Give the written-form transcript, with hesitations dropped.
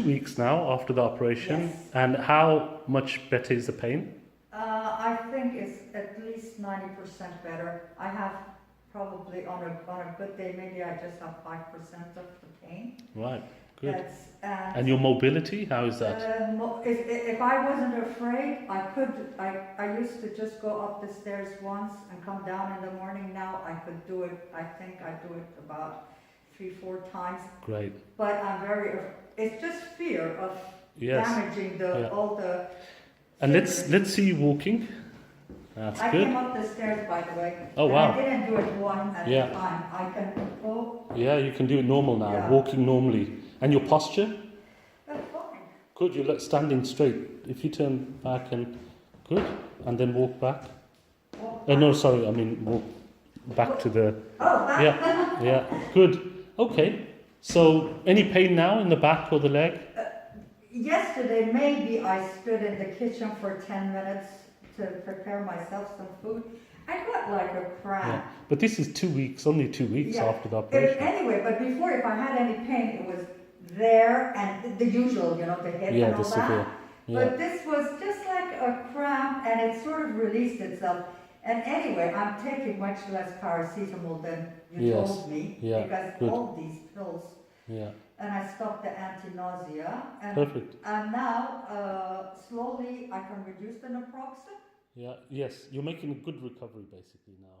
2 weeks now after the operation, Yes. and how much better is the pain? I think it's at least 90% better. I have probably on a good day, maybe I just have 5% of the pain. Right, good. That's, And your mobility, how is that? if I wasn't afraid, I used to just go up the stairs once and come down in the morning. Now I could do it, I think I do it about 3-4 times. Great. But it's just fear of Yes. damaging all the... And let's see you walking. That's I good. came up the stairs, by the way. Oh, and wow. I didn't do it one at Yeah. a time. I can go. Yeah, you can do it normal now, Yeah. walking normally. And your posture? That's fine. Good, you're standing straight. If you turn back and good, and then walk back. No, sorry, I mean walk back to the. Oh, that. Yeah, good. Okay. So, any pain now in the back or the leg? Yesterday, maybe I stood in the kitchen for 10 minutes to prepare myself some food. I got like a cramp. Yeah. But this is 2 weeks, only 2 weeks Yeah. after the operation. Anyway, but before, if I had any pain, it was there and the usual, the hip and all the severe. that. Yeah. But this was just like a cramp, and it sort of released itself. And anyway, I'm taking much less paracetamol than you Yes. told me, Yeah, because good. all these pills. Yeah. And I stopped the anti-nausea. Perfect. And now, slowly, I can reduce the naproxen. Yeah. Yes, you're making a good recovery basically now.